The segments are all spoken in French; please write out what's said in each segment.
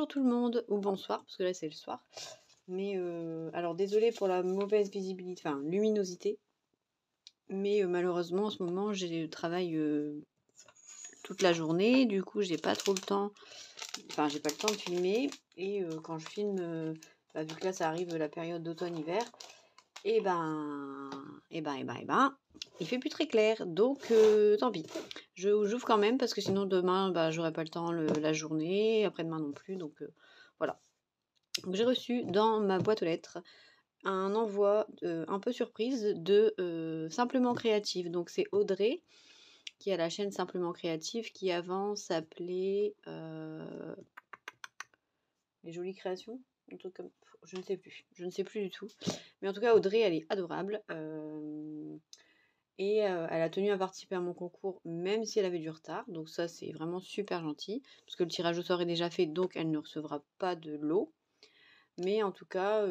Bonjour tout le monde, ou bonsoir, parce que là c'est le soir. Mais alors désolée pour la mauvaise visibilité, enfin luminosité. Mais malheureusement en ce moment j'ai travail toute la journée, du coup j'ai pas trop le temps, enfin j'ai pas le temps de filmer. Et quand je filme, vu que là ça arrive la période d'automne-hiver, et il fait plus très clair, donc tant pis. J'ouvre quand même parce que sinon demain j'aurai pas le temps la journée, après-demain non plus, donc voilà. Donc j'ai reçu dans ma boîte aux lettres un envoi un peu surprise de Simplement Créative. Donc c'est Audrey qui a la chaîne Simplement Créative qui avant s'appelait Les Jolies Créations, un truc comme, je ne sais plus du tout. Mais en tout cas Audrey elle est adorable. Et elle a tenu à participer à mon concours même si elle avait du retard. Donc ça c'est vraiment super gentil. Parce que le tirage au sort est déjà fait, donc elle ne recevra pas de lot. Mais en tout cas,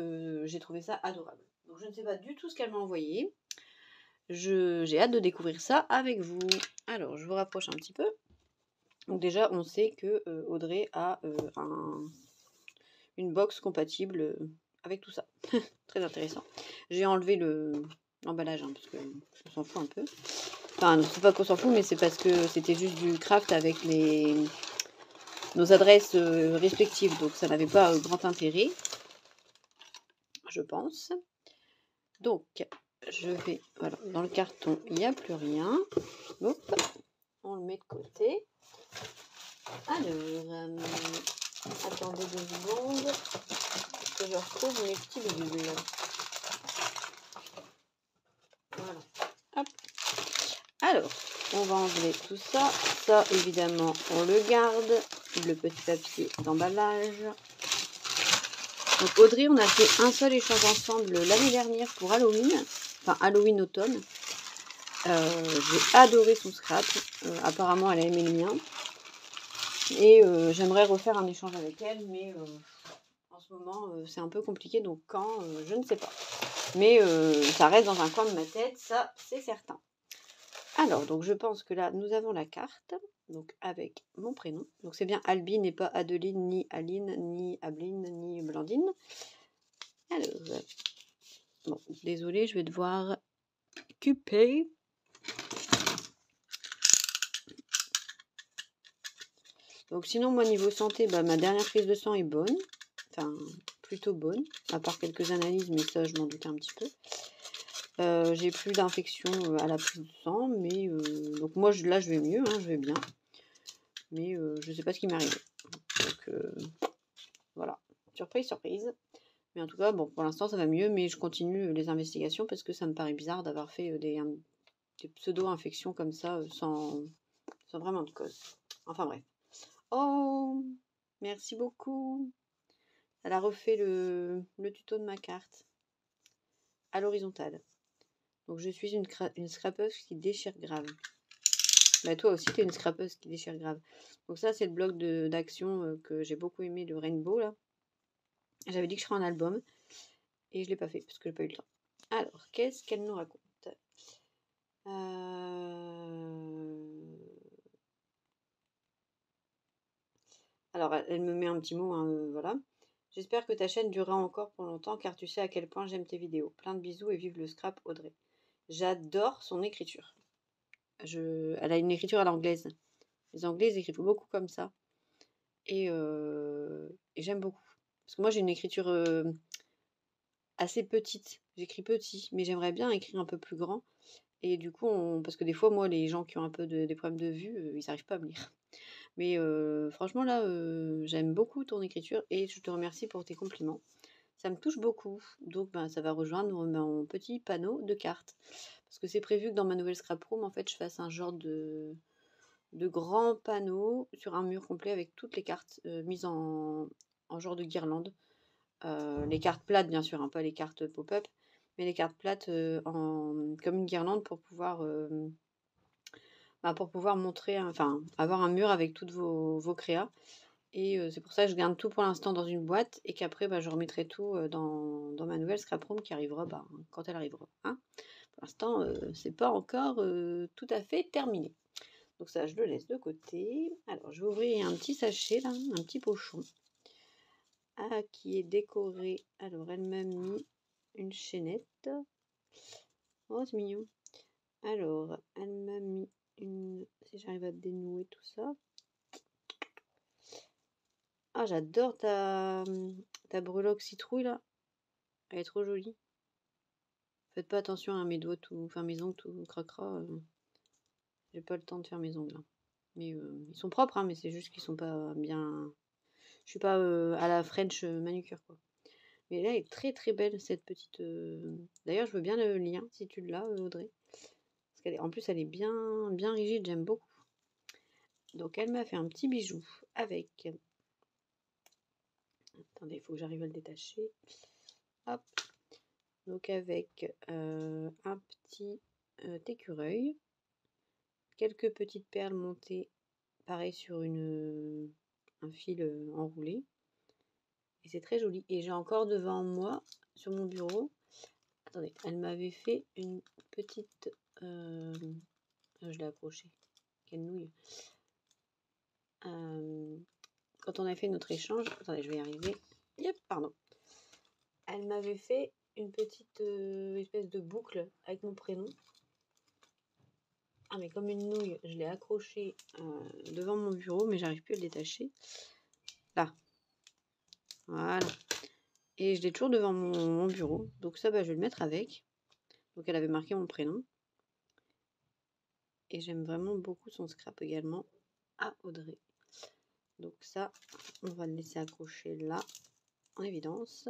j'ai trouvé ça adorable. Donc je ne sais pas du tout ce qu'elle m'a envoyé. J'ai hâte de découvrir ça avec vous. Alors je vous rapproche un petit peu. Donc déjà on sait que Audrey a une box compatible avec tout ça. Très intéressant. J'ai enlevé l'emballage parce qu'on s'en fout un peu. Enfin, c'est pas qu'on s'en fout, mais c'est parce que c'était juste du craft avec nos adresses respectives. Donc ça n'avait pas grand intérêt, je pense. Donc, je vais... Voilà, dans le carton, il n'y a plus rien. Hop, on le met de côté. Alors, attendez 2 secondes que je retrouve mes petits bidules. Voilà. Hop. Alors, on va enlever tout ça. Ça, évidemment, on le garde. Le petit papier d'emballage. Donc, Audrey, on a fait un seul échange ensemble l'année dernière pour Halloween. Enfin, Halloween automne. J'ai adoré son scrap. Apparemment, elle a aimé le mien. Et j'aimerais refaire un échange avec elle, mais en ce moment, c'est un peu compliqué. Donc, quand, je ne sais pas. Mais ça reste dans un coin de ma tête, ça, c'est certain. Alors, donc je pense que là, nous avons la carte, donc avec mon prénom. Donc c'est bien Albine et pas Adeline, ni Aline, ni Abline, ni Blandine. Alors, bon, désolée, je vais devoir couper. Donc sinon, moi, niveau santé, ma dernière prise de sang est bonne. Enfin, plutôt bonne, à part quelques analyses, mais ça, je m'en doutais un petit peu. J'ai plus d'infection à la prise de sang, mais donc moi là je vais mieux, hein, je vais bien, mais je sais pas ce qui m'est arrivé. Donc voilà, surprise, surprise. Mais en tout cas, bon, pour l'instant ça va mieux, mais je continue les investigations parce que ça me paraît bizarre d'avoir fait des pseudo-infections comme ça sans vraiment de cause. Enfin bref. Oh, merci beaucoup. Elle a refait le tuto de ma carte à l'horizontale. Donc je suis une scrapeuse qui déchire grave. Toi aussi, tu es une scrapeuse qui déchire grave. Donc ça, c'est le bloc d'action que j'ai beaucoup aimé, le Rainbow, là. J'avais dit que je ferais un album. Et je ne l'ai pas fait, parce que j'ai pas eu le temps. Alors, qu'est-ce qu'elle nous raconte? Alors, elle me met un petit mot, hein, voilà. J'espère que ta chaîne durera encore pour longtemps, car tu sais à quel point j'aime tes vidéos. Plein de bisous et vive le scrap, Audrey. J'adore son écriture. Elle a une écriture à l'anglaise. Les Anglais, ils écrivent beaucoup comme ça. Et j'aime beaucoup. Parce que moi, j'ai une écriture assez petite. J'écris petit, mais j'aimerais bien écrire un peu plus grand. Et du coup, parce que des fois, moi, les gens qui ont un peu des problèmes de vue, ils n'arrivent pas à me lire. Mais franchement, là, j'aime beaucoup ton écriture et je te remercie pour tes compliments. Ça me touche beaucoup. Donc, ça va rejoindre mon petit panneau de cartes. Parce que c'est prévu que dans ma nouvelle scrap room, en fait, je fasse un genre de grands panneaux sur un mur complet avec toutes les cartes mises en genre de guirlande. Les cartes plates, bien sûr, hein, pas les cartes pop-up, mais les cartes plates comme une guirlande pour pouvoir montrer, enfin, avoir un mur avec toutes vos créas. Et c'est pour ça que je garde tout pour l'instant dans une boîte et qu'après, je remettrai tout dans ma nouvelle scrap room qui arrivera quand elle arrivera. Hein. Pour l'instant, c'est pas encore tout à fait terminé. Donc ça, je le laisse de côté. Alors, je vais ouvrir un petit sachet, là, un petit pochon. qui est décorée. Alors, elle m'a mis une chaînette. Oh, c'est mignon. Alors, elle m'a mis une... Si j'arrive à dénouer tout ça. Ah, j'adore ta breloque citrouille, là. Elle est trop jolie. Faites pas attention à mes doigts tout... Enfin, mes ongles tout cracra. J'ai pas le temps de faire mes ongles. Mais ils sont propres, hein, mais c'est juste qu'ils sont pas bien... Je suis pas à la French manucure, quoi. Mais là, elle est très très belle, cette petite... D'ailleurs, je veux bien le lien, si tu l'as, Audrey. Parce en plus, elle est bien, bien rigide, j'aime beaucoup. Donc, elle m'a fait un petit bijou avec... Attendez, il faut que j'arrive à le détacher. Hop. Donc, avec un petit écureuil. Quelques petites perles montées, pareil, sur un fil enroulé. Et c'est très joli. Et j'ai encore devant moi, sur mon bureau... Attendez, elle m'avait fait une petite... je l'ai accroché. Quelle nouille. Quand on a fait notre échange... Attendez, je vais y arriver. Yep, pardon. Elle m'avait fait une petite espèce de boucle avec mon prénom. Ah, mais comme une nouille, je l'ai accroché devant mon bureau, mais j'arrive plus à le détacher. Là. Voilà. Et je l'ai toujours devant mon bureau. Donc ça, bah, je vais le mettre avec. Donc elle avait marqué mon prénom. Et j'aime vraiment beaucoup son scrap également à Audrey. Donc ça, on va le laisser accrocher là, en évidence.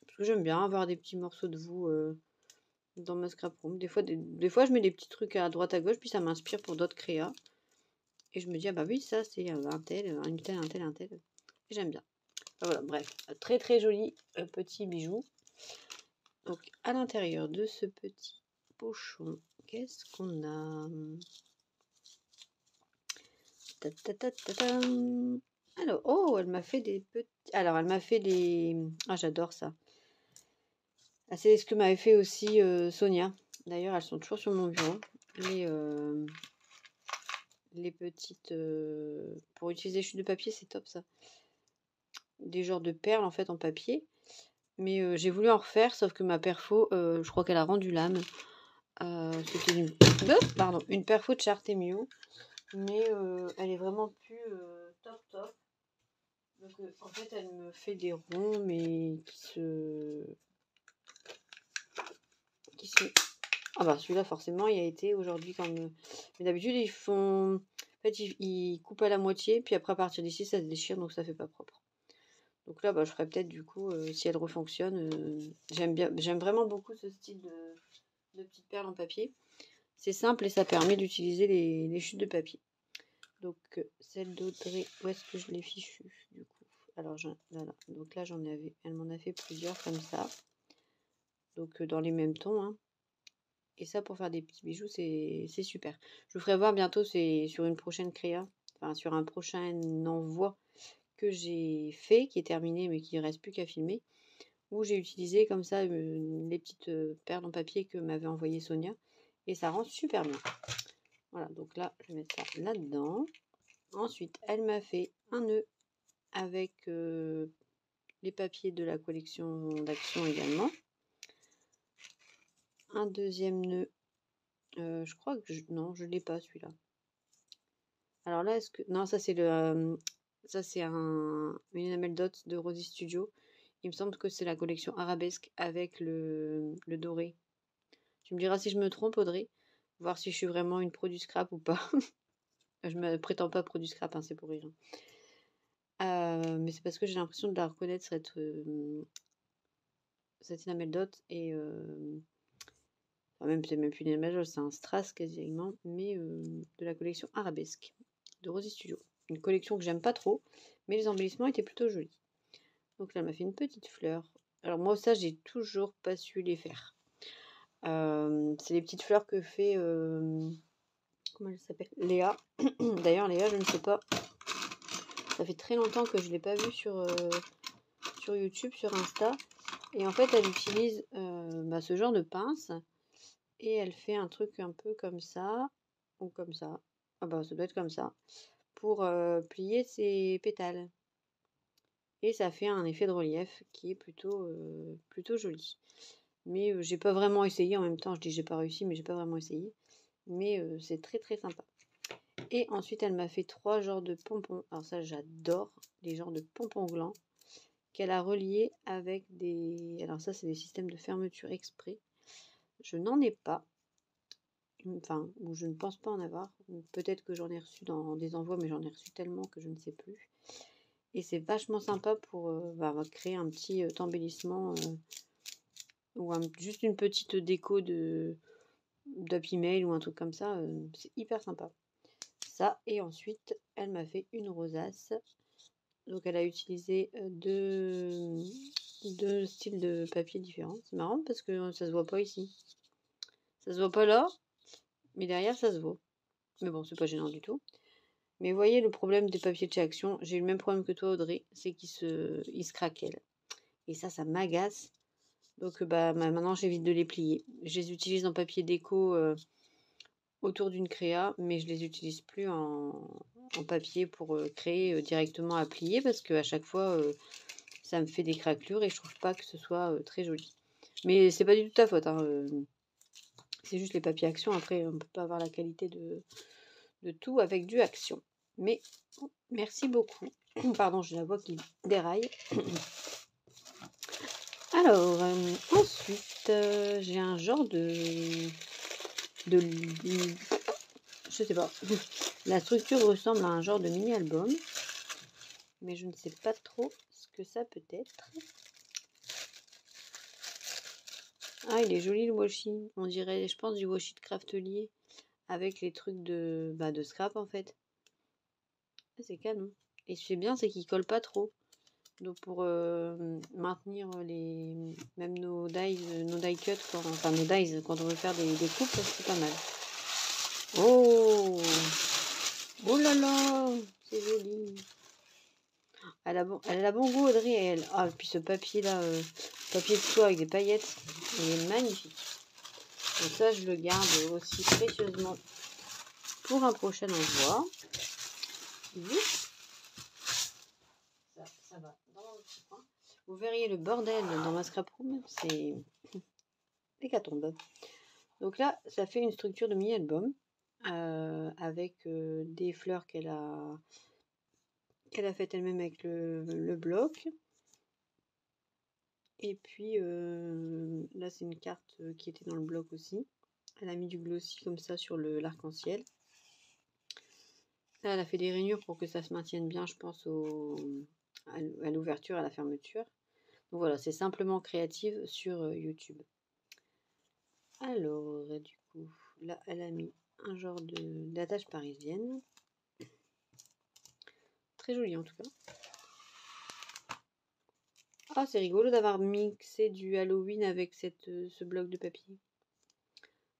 Parce que j'aime bien avoir des petits morceaux de vous dans ma scrap room. Des fois, je mets des petits trucs à droite à gauche, puis ça m'inspire pour d'autres créas. Et je me dis, ah bah oui, ça c'est un tel, un tel, un tel, un tel. Et j'aime bien. Enfin, voilà, bref, très très joli petit bijou. Donc à l'intérieur de ce petit pochon, qu'est-ce qu'on a? Alors, oh, elle m'a fait des petits... Alors, elle m'a fait des... Ah, j'adore ça. Ah, c'est ce que m'avait fait aussi Sonia. D'ailleurs, elles sont toujours sur mon bureau. Les petites... pour utiliser chute de papier, c'est top, ça. Des genres de perles, en fait, en papier. Mais j'ai voulu en refaire, sauf que ma perfo, je crois qu'elle a rendu l'âme. C'était une perfo de Chartemio. Mais elle est vraiment plus top top. Donc en fait elle me fait des ronds mais qui se... Ah bah celui-là forcément il a été aujourd'hui comme... Mais d'habitude ils font... En fait ils coupent à la moitié puis après à partir d'ici ça se déchire donc ça fait pas propre. Donc là bah, je ferai peut-être du coup si elle refonctionne. J'aime vraiment beaucoup ce style de petites perles en papier. C'est simple et ça permet d'utiliser les chutes de papier. Donc celle d'Audrey, où est-ce que je l'ai fichu du coup? Alors voilà. Donc là j'en avais, elle m'en a fait plusieurs comme ça. Donc dans les mêmes tons. Hein. Et ça pour faire des petits bijoux, c'est super. Je vous ferai voir bientôt, c'est sur une prochaine créa, enfin sur un prochain envoi que j'ai fait, qui est terminé mais qui ne reste plus qu'à filmer. Où j'ai utilisé comme ça les petites perles en papier que m'avait envoyé Sonia. Et ça rend super bien. Voilà, donc là je vais mettre ça là-dedans. Ensuite, elle m'a fait un nœud avec les papiers de la collection d'Action également. Un deuxième nœud. Je crois que... Non, je ne l'ai pas celui-là. Alors là, est-ce que... Non, ça c'est ça c'est une enamel dot de Rosy Studio. Il me semble que c'est la collection arabesque avec le doré. Tu me diras si je me trompe, Audrey. Voir si je suis vraiment une pro du scrap ou pas. Je me prétends pas pro du scrap, hein, c'est pour rire. Mais c'est parce que j'ai l'impression de la reconnaître cette enamel dot et enfin même c'est même plus une enamel dot, c'est un strass quasiment, mais de la collection arabesque de Rosy Studio. Une collection que j'aime pas trop, mais les embellissements étaient plutôt jolis. Donc là, elle m'a fait une petite fleur. Alors moi, ça, j'ai toujours pas su les faire. C'est les petites fleurs que fait... comment elle s'appelle? Léa. D'ailleurs, Léa, je ne sais pas. Ça fait très longtemps que je ne l'ai pas vue sur YouTube, sur Insta. Et en fait, elle utilise ce genre de pince. Et elle fait un truc un peu comme ça. Ou comme ça. Ah bah, ça doit être comme ça. Pour plier ses pétales. Et ça fait un effet de relief qui est plutôt joli. Mais j'ai pas vraiment essayé en même temps. Je dis j'ai pas réussi, mais j'ai pas vraiment essayé. Mais c'est très très sympa. Et ensuite, elle m'a fait 3 genres de pompons. Alors ça, j'adore les genres de pompons glands qu'elle a reliés avec des... Alors ça, c'est des systèmes de fermeture exprès. Je n'en ai pas. Enfin, ou je ne pense pas en avoir. Peut-être que j'en ai reçu dans des envois, mais j'en ai reçu tellement que je ne sais plus. Et c'est vachement sympa pour créer un petit embellissement ou juste une petite déco d'Happy Mail ou un truc comme ça. C'est hyper sympa. Ça, et ensuite, elle m'a fait une rosace. Donc, elle a utilisé deux styles de papier différents. C'est marrant parce que ça se voit pas ici. Ça se voit pas là, mais derrière, ça se voit. Mais bon, c'est pas gênant du tout. Mais voyez le problème des papiers de chez Action. J'ai eu le même problème que toi, Audrey. C'est qu'ils se craquellent. Et ça m'agace. Donc, maintenant, j'évite de les plier. Je les utilise en papier déco autour d'une créa, mais je les utilise plus en papier pour créer directement à plier parce qu'à chaque fois, ça me fait des craquelures et je trouve pas que ce soit très joli. Mais c'est pas du tout ta faute, hein, c'est juste les papiers Action. Après, on peut pas avoir la qualité de tout avec du Action. Mais merci beaucoup. Pardon, j'ai la voix qui déraille. Alors, ensuite, j'ai un genre de... Je sais pas. La structure ressemble à un genre de mini-album. Mais je ne sais pas trop ce que ça peut être. Ah, il est joli le washi. On dirait, je pense, du washi de Craftelier. Avec les trucs de scrap en fait. C'est canon. Et ce qui est bien, c'est qu'il colle pas trop. Donc pour maintenir même nos die cuts, enfin nos dies quand on veut faire des coupes, c'est pas mal. Oh, oh là là, c'est joli. Elle a la bon goût, Audrey. Ah, et puis ce papier là, papier de soie avec des paillettes, il est magnifique. Donc ça, je le garde aussi précieusement pour un prochain envoi. Ça va dans mon petit coin. Vous verriez le bordel dans ma scrap room, c'est l'hécatombe. Donc là, ça fait une structure de mini-album avec des fleurs qu'elle a faites elle-même avec le bloc. Et puis là, c'est une carte qui était dans le bloc aussi. Elle a mis du glossy comme ça sur l'arc-en-ciel. Là, elle a fait des rainures pour que ça se maintienne bien, je pense, à l'ouverture, à la fermeture. Donc voilà, c'est simplement créative sur YouTube. Alors, du coup, là, elle a mis un genre d'attache parisienne. Très joli en tout cas. Ah, c'est rigolo d'avoir mixé du Halloween avec ce bloc de papier.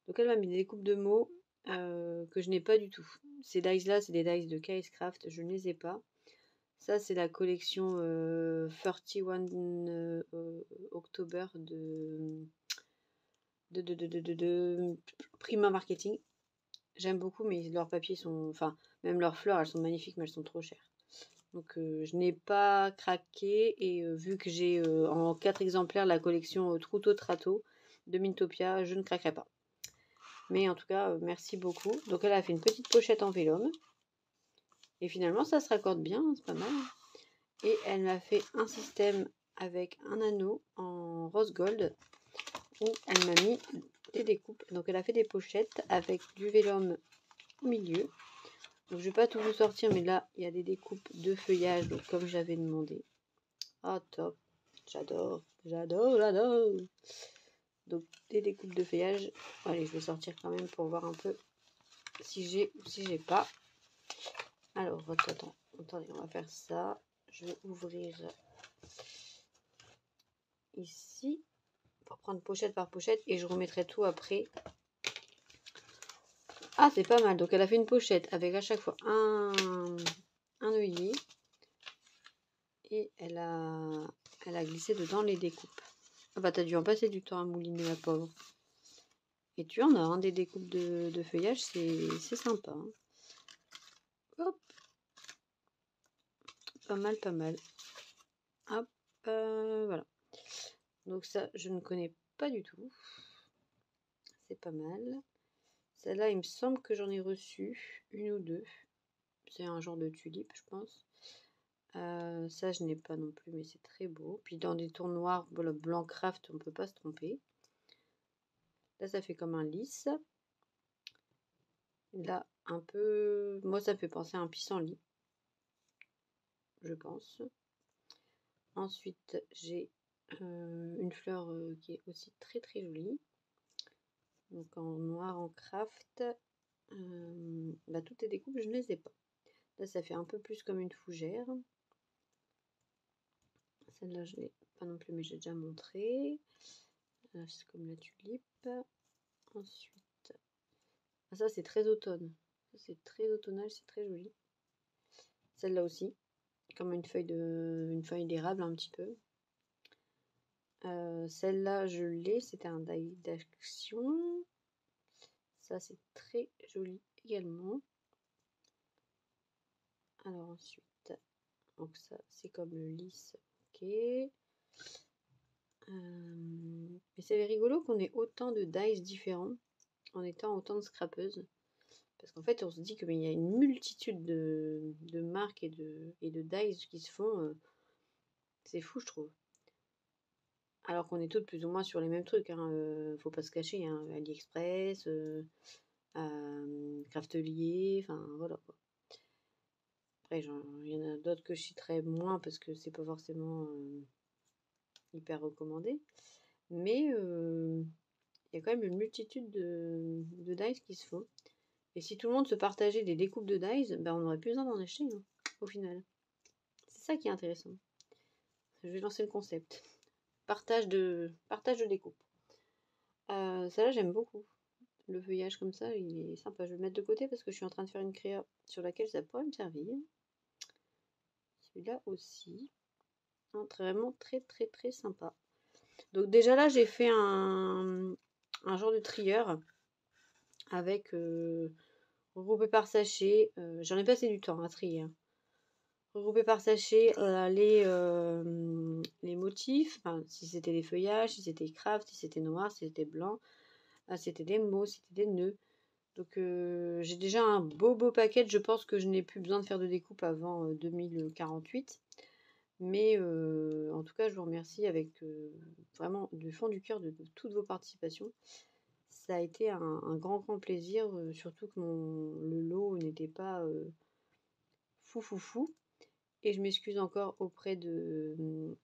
Donc elle m'a mis des découpes de mots que je n'ai pas du tout. Ces dies là, c'est des dies de KS Craft, je ne les ai pas. Ça, c'est la collection 31 October de Prima Marketing. J'aime beaucoup, mais leurs papiers sont... Enfin, même leurs fleurs, elles sont magnifiques, mais elles sont trop chères. Donc, je n'ai pas craqué. Et vu que j'ai en 4 exemplaires la collection Trouto Trato de Mintopia, je ne craquerai pas. Mais en tout cas, merci beaucoup. Donc, elle a fait une petite pochette en vélum. Et finalement, ça se raccorde bien, c'est pas mal. Et elle m'a fait un système avec un anneau en rose gold où elle m'a mis des découpes. Donc elle a fait des pochettes avec du vélum au milieu. Donc je vais pas tout vous sortir, mais là il y a des découpes de feuillage, donc comme j'avais demandé. Ah top, j'adore, j'adore, j'adore. Donc des découpes de feuillage. Allez, je vais sortir quand même pour voir un peu si j'ai ou si j'ai pas. Alors attendez, on va faire ça. Je vais ouvrir ici pour prendre pochette par pochette et je remettrai tout après. Ah, c'est pas mal. Donc elle a fait une pochette avec à chaque fois un œillet et elle a glissé dedans les découpes. Ah bah t'as dû en passer du temps à mouliner, la pauvre. Et tu en as des découpes de feuillage, c'est sympa. Hein. Hop, pas mal, pas mal. Donc ça, je ne connais pas du tout. C'est pas mal. Celle-là, il me semble que j'en ai reçu une ou deux. C'est un genre de tulipe, je pense. Ça, je n'ai pas non plus, mais c'est très beau. Puis dans des tons noirs, blanc craft, on peut pas se tromper. Là, ça fait comme un lys. Là, un peu... Moi, ça me fait penser à un pissenlit, je pense. Ensuite, j'ai une fleur qui est aussi très très jolie. Donc en noir, en craft. Bah, toutes les découpes, je ne les ai pas. Là, ça fait un peu plus comme une fougère. Celle-là, je l'ai pas non plus, mais j'ai déjà montré. C'est comme la tulipe. Ensuite, ça c'est très automne. C'est très automnal, c'est très joli. Celle-là aussi, comme une feuille d'érable un petit peu. Celle-là, je l'ai, c'était un die d'action. Ça, c'est très joli également. Alors ensuite, donc ça, c'est comme le lys. Ok. Mais c'est rigolo qu'on ait autant de dies différents en étant autant de scrapeuses. Parce qu'en fait, on se dit qu'il y a une multitude de marques et de dies qui se font. C'est fou, je trouve. Alors qu'on est toutes plus ou moins sur les mêmes trucs. Faut pas se cacher. AliExpress, Craftelier, enfin voilà quoi. Après, il y en a d'autres que je citerai moins parce que c'est pas forcément hyper recommandé. Mais il y a quand même une multitude de dies qui se font. Et si tout le monde se partageait des découpes de dies, ben on n'aurait plus besoin d'en acheter au final. C'est ça qui est intéressant. Je vais lancer le concept. Partage de découpe. Celle-là, j'aime beaucoup. Le feuillage comme ça, il est sympa. Je vais le mettre de côté parce que je suis en train de faire une créa sur laquelle ça pourrait me servir. Celui-là aussi. Vraiment très très très sympa. Donc déjà là, j'ai fait un genre de trieur avec regroupé par sachet. J'en ai passé du temps à trier. Regroupé par sachet les motifs, enfin, si c'était des feuillages, si c'était craft, si c'était noir, si c'était blanc, c'était des mots, si c'était des nœuds. Donc j'ai déjà un beau paquet. Je pense que je n'ai plus besoin de faire de découpe avant 2048. Mais en tout cas, je vous remercie avec vraiment du fond du cœur de toutes vos participations. Ça a été un grand plaisir, surtout que le lot n'était pas fou. Et je m'excuse encore auprès de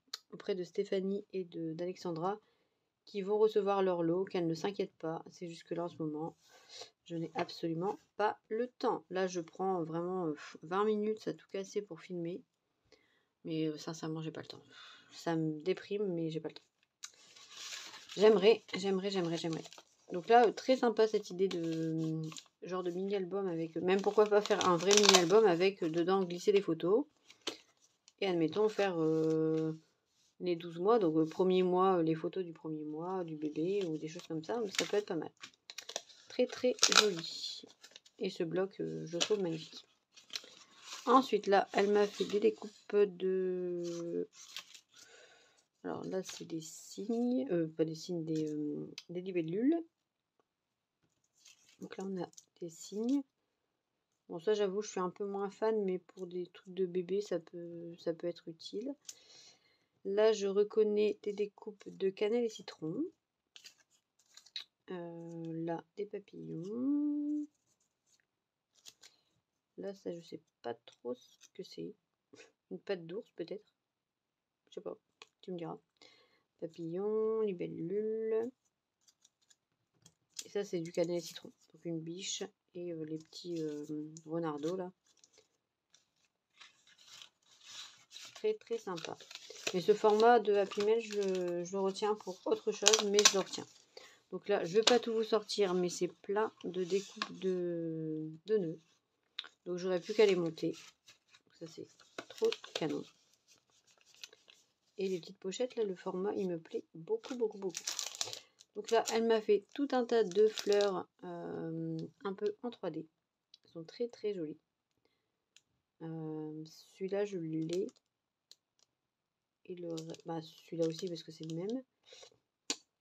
Stéphanie et d'Alexandra qui vont recevoir leur lot, qu'elles ne s'inquiètent pas. C'est juste que là en ce moment, je n'ai absolument pas le temps. Là, je prends vraiment 20 minutes à tout casser pour filmer. Mais sincèrement, j'ai pas le temps. Ça me déprime, mais j'ai pas le temps. J'aimerais. Donc là, très sympa cette idée de genre de mini-album avec... Même pourquoi pas faire un vrai mini-album avec dedans glisser des photos. Et admettons faire les 12 mois. Donc le premier mois, les photos du premier mois, du bébé ou des choses comme ça. Donc ça peut être pas mal. Très très joli. Et ce bloc, je trouve magnifique. Ensuite, là, elle m'a fait des découpes de... Alors là, c'est des signes, pas des signes, des libellules. Donc là, on a des signes. Bon, ça, j'avoue, je suis un peu moins fan, mais pour des trucs de bébé, ça peut être utile. Là, je reconnais des découpes de cannelle et citron. Là, des papillons. Là, ça, je sais pas trop ce que c'est. Une patte d'ours, peut-être. Je sais pas, tu me diras. Papillon, libellule. Et ça, c'est du cannelle et citron. Donc une biche et les petits renardeaux là. Très très sympa. Mais ce format de Happy Mail, je le retiens pour autre chose, mais je le retiens. Donc là, je ne vais pas tout vous sortir, mais c'est plein de découpes de nœuds. Donc j'aurais plus qu'à les monter. Ça, c'est trop canon. Et les petites pochettes, là, le format, il me plaît beaucoup. Donc là, elle m'a fait tout un tas de fleurs un peu en 3D. Elles sont très très jolies. Celui-là, je l'ai. Et bah, celui-là aussi parce que c'est le même.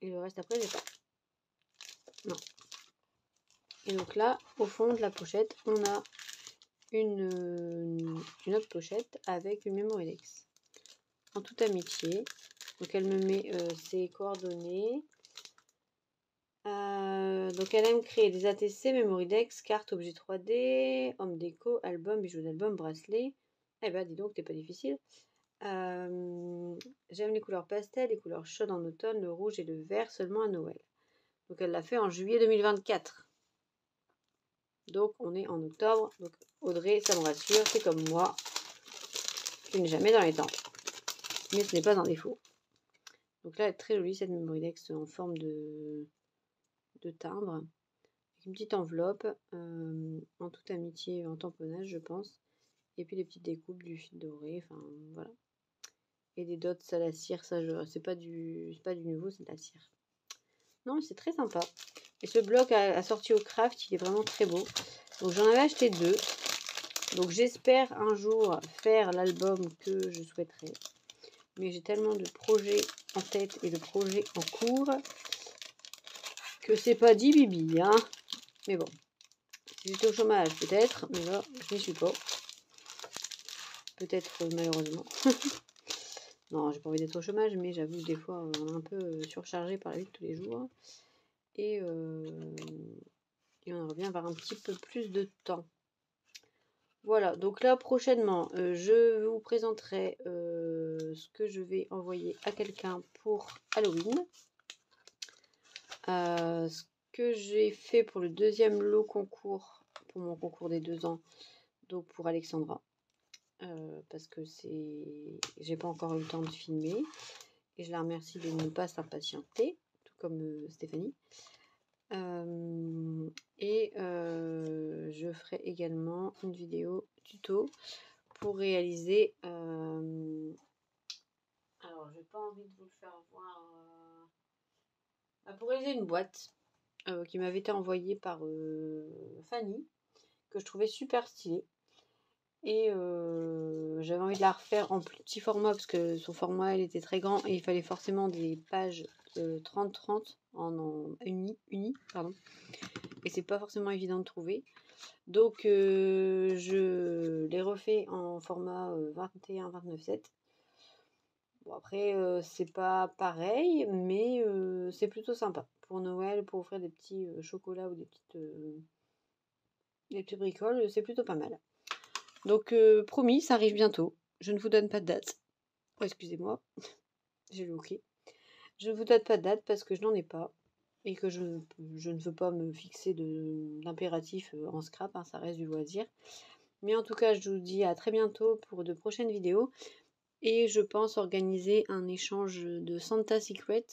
Et le reste après, j'ai pas. Non. Et donc là, au fond de la pochette, on a une autre pochette avec une Memorydex. En toute amitié. Donc elle me met ses coordonnées. Donc elle aime créer des ATC, Memorydex, cartes, objets 3D, homme déco, album, bijoux d'album, bracelet. Eh ben dis donc, t'es pas difficile. J'aime les couleurs pastel, les couleurs chaudes en automne, le rouge et le vert seulement à Noël. Donc elle l'a fait en juillet 2024. Donc on est en octobre. Donc Audrey, ça me rassure, c'est comme moi. Tu n'es jamais dans les temps. Mais ce n'est pas un défaut. Donc là, elle est très jolie cette Memorydex en forme de timbre. Avec une petite enveloppe en toute amitié, en tamponnage, je pense. Et puis les petites découpes du fil doré. Enfin voilà. Et des dots à la cire, ça c'est pas du nouveau, c'est de la cire. Non, mais c'est très sympa. Et ce bloc assorti au craft, il est vraiment très beau. Donc j'en avais acheté 2. Donc j'espère un jour faire l'album que je souhaiterais. Mais j'ai tellement de projets en tête et de projets en cours que c'est pas dit bibi, hein. Mais bon, si j'étais au chômage peut-être, mais là je n'y suis pas. Peut-être malheureusement. Non, j'ai pas envie d'être au chômage, mais j'avoue que des fois on est un peu surchargé par la vie de tous les jours. Et on revient vers un petit peu plus de temps. Voilà, donc là prochainement, je vous présenterai ce que je vais envoyer à quelqu'un pour Halloween. Ce que j'ai fait pour le deuxième lot concours, pour mon concours des 2 ans, donc pour Alexandra. Parce que j'ai pas encore eu le temps de filmer. Et je la remercie de ne pas s'impatienter, tout comme Stéphanie. Je ferai également une vidéo tuto pour réaliser alors j'ai pas envie de vous le faire voir pour réaliser une boîte qui m'avait été envoyée par Fanny, que je trouvais super stylée, et j'avais envie de la refaire en plus petit format parce que son format elle était très grand et il fallait forcément des pages 30-30 en uni pardon. Et c'est pas forcément évident de trouver. Donc je l'ai refait en format 21-29-7. Bon après c'est pas pareil, mais c'est plutôt sympa. Pour Noël, pour offrir des petits chocolats ou des petites bricoles, c'est plutôt pas mal. Donc promis, ça arrive bientôt. Je ne vous donne pas de date. Oh, excusez-moi, j'ai le ok. Je ne vous donne pas de date parce que je n'en ai pas. Et que je ne veux pas me fixer d'impératif en scrap, hein, ça reste du loisir. Mais en tout cas, je vous dis à très bientôt pour de prochaines vidéos. Et je pense organiser un échange de Santa Secret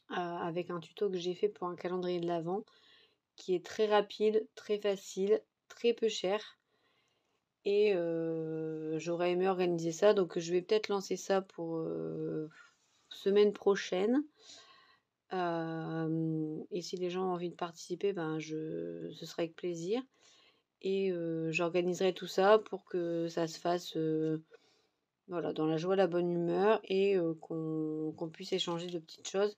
avec un tuto que j'ai fait pour un calendrier de l'Avent qui est très rapide, très facile, très peu cher. Et j'aurais aimé organiser ça, donc je vais peut-être lancer ça pour semaine prochaine. Et si les gens ont envie de participer, ben ce sera avec plaisir. Et j'organiserai tout ça pour que ça se fasse voilà, dans la joie, la bonne humeur et qu'on puisse échanger de petites choses,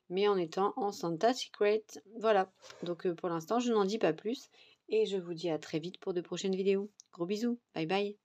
mais en étant en Santa Secret. Voilà, donc pour l'instant, je n'en dis pas plus et je vous dis à très vite pour de prochaines vidéos. Gros bisous, bye bye.